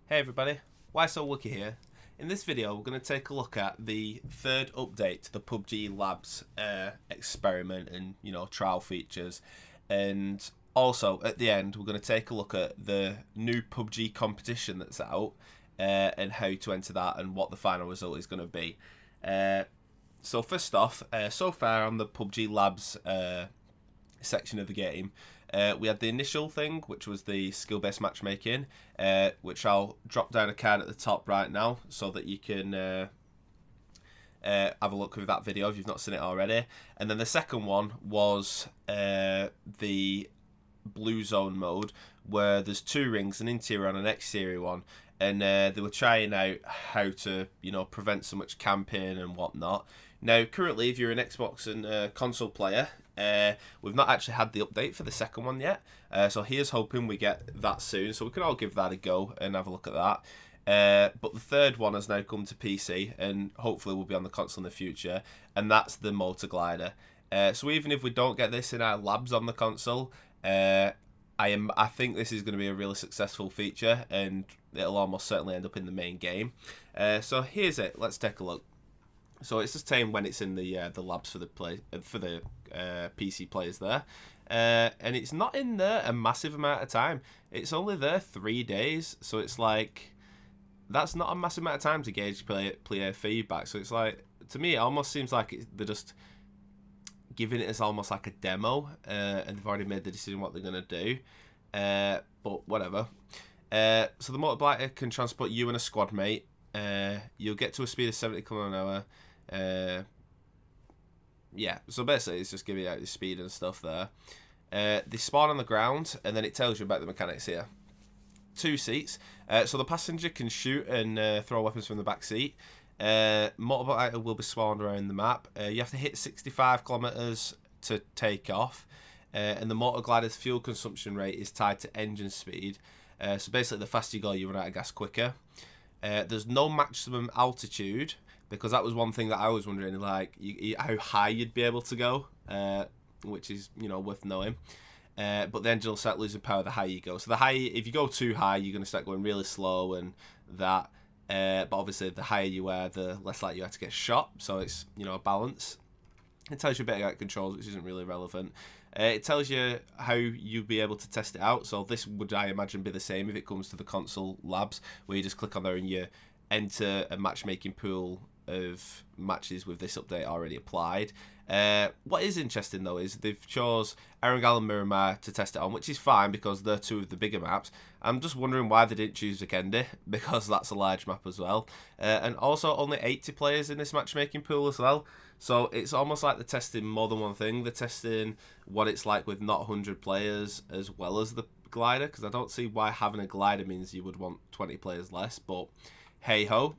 Hey everybody, Why So Wookie here. In this video we're going to take a look at the third update to the PUBG Labs experiment and trial features, and also at the end we're going to take a look at the new PUBG competition that's out and how to enter that and what the final result is going to be. So first off, so far on the PUBG Labs section of the game, we had the initial thing, which was the skill-based matchmaking, which I'll drop down a card at the top right now so that you can have a look with that video if you've not seen it already. And then the second one was the blue zone mode, where there's two rings, an interior and an exterior one, and they were trying out how to prevent so much camping and whatnot. Now currently, if you're an Xbox and console player, we've not actually had the update for the second one yet, so here's hoping we get that soon, so we can all give that a go and have a look at that. But the third one has now come to PC, and hopefully will be on the console in the future, and that's the motor glider. So even if we don't get this in our labs on the console, I think this is going to be a really successful feature, and it'll almost certainly end up in the main game. So here's it. Let's take a look. So it's just saying when it's in the labs for the PC players there, and it's not in there a massive amount of time. It's only there 3 days, so it's like that's not a massive amount of time to gauge player feedback. So it's like, to me, it almost seems like they're just giving it as almost like a demo, and they've already made the decision what they're gonna do. But whatever. So the motor blighter can transport you and a squad mate. You'll get to a speed of 70 km an hour. Yeah, so basically it's just giving you out the speed and stuff there. They spawn on the ground, and then it tells you about the mechanics here. 2 seats, so the passenger can shoot and throw weapons from the back seat. Motorbike will be spawned around the map. You have to hit 65 kilometers to take off, and the motor glider's fuel consumption rate is tied to engine speed. So basically, the faster you go, you run out of gas quicker. There's no maximum altitude, because that was one thing that I was wondering, like how high you'd be able to go, which is worth knowing. But the engine will start losing power the higher you go. So if you go too high, you're going to start going really slow and that. But obviously, the higher you are, the less likely you are to get shot. So it's a balance. It tells you a bit about controls, which isn't really relevant. It tells you how you'll be able to test it out. So this would, I imagine, be the same if it comes to the console labs, where you just click on there and you enter a matchmaking pool of matches with this update already applied. What is interesting though is they've chose Erangel and Miramar to test it on, which is fine because they're two of the bigger maps. I'm just wondering why they didn't choose Vikendi, because that's a large map as well. And also only 80 players in this matchmaking pool as well. So it's almost like they're testing more than one thing. They're testing what it's like with not 100 players as well as the glider, because I don't see why having a glider means you would want 20 players less, but hey ho.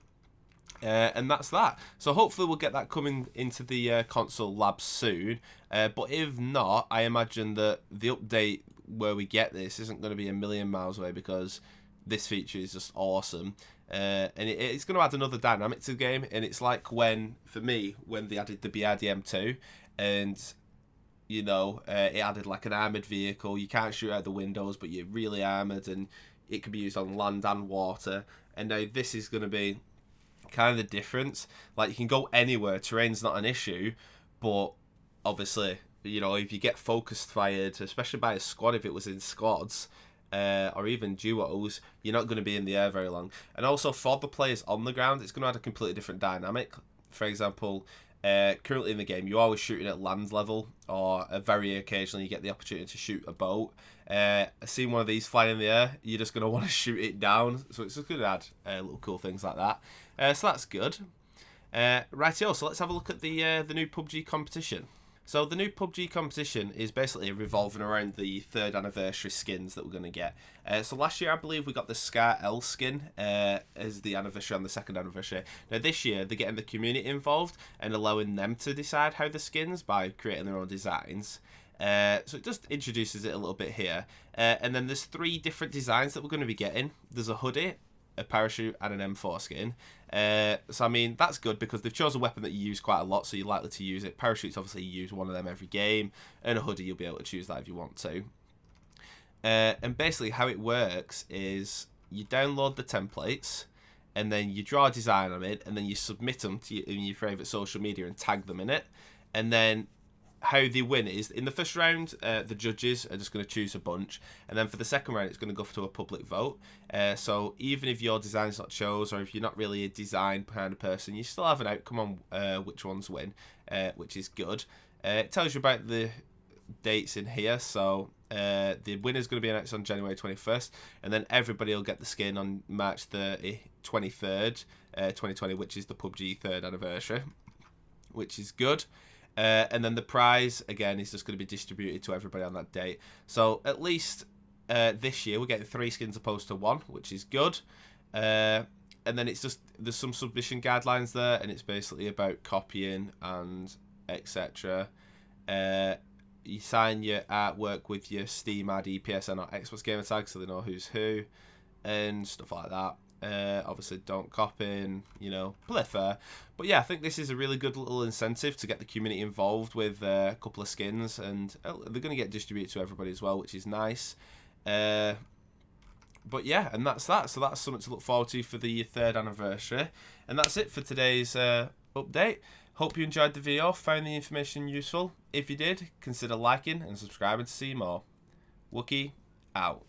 And that's that. So hopefully we'll get that coming into the console labs soon. But if not, I imagine that the update where we get this isn't going to be a million miles away, because this feature is just awesome. And it's going to add another dynamic to the game. And it's like when they added the BRDM2, and it added like an armoured vehicle. You can't shoot out the windows, but you're really armoured, and it can be used on land and water. And now this is going to be kind of the difference. Like, you can go anywhere, terrain's not an issue, but obviously, if you get focused fired, especially by a squad, if it was in squads, or even duos, you're not going to be in the air very long. And also for the players on the ground, it's going to add a completely different dynamic. For example, currently in the game, you're always shooting at land level, or very occasionally you get the opportunity to shoot a boat. Seeing one of these flying in the air, you're just going to want to shoot it down. So it's just going to add little cool things like that. So that's good. Rightio, so let's have a look at the new PUBG competition. So the new PUBG competition is basically revolving around the 3rd anniversary skins that we're going to get. So last year, I believe we got the Scar L skin as the anniversary on the 2nd anniversary. Now this year, they're getting the community involved and allowing them to decide how the skins by creating their own designs. So it just introduces it a little bit here. And then there's 3 different designs that we're going to be getting. There's a hoodie, a parachute, and an M4 skin. So I mean, that's good because they've chosen a weapon that you use quite a lot, so you're likely to use it. Parachutes, obviously you use one of them every game, and a hoodie you'll be able to choose that if you want to. And basically how it works is you download the templates, and then you draw a design on it, and then you submit them to your favourite social media and tag them in it. And then how they win is, in the first round, the judges are just going to choose a bunch, and then for the second round, it's going to go to a public vote. So even if your design's not chose, or if you're not really a design kind of person, you still have an outcome on which ones win, which is good. It tells you about the dates in here. So the winner's going to be announced on January 21st, and then everybody will get the skin on March 23rd, 2020, which is the PUBG 3rd anniversary, which is good. And then the prize, again, is just going to be distributed to everybody on that date. So at least this year we're getting 3 skins opposed to 1, which is good. And then it's just, there's some submission guidelines there, and it's basically about copying and etc. You sign your artwork with your Steam ID, PSN, or Xbox gamer tag, so they know who's who, and stuff like that. Obviously, don't copy and, play fair. But yeah, I think this is a really good little incentive to get the community involved with a couple of skins, and they're going to get distributed to everybody as well, which is nice. But yeah, and that's that. So that's something to look forward to for the 3rd anniversary. And that's it for today's update. Hope you enjoyed the video, found the information useful. If you did, consider liking and subscribing to see more. Wookie out.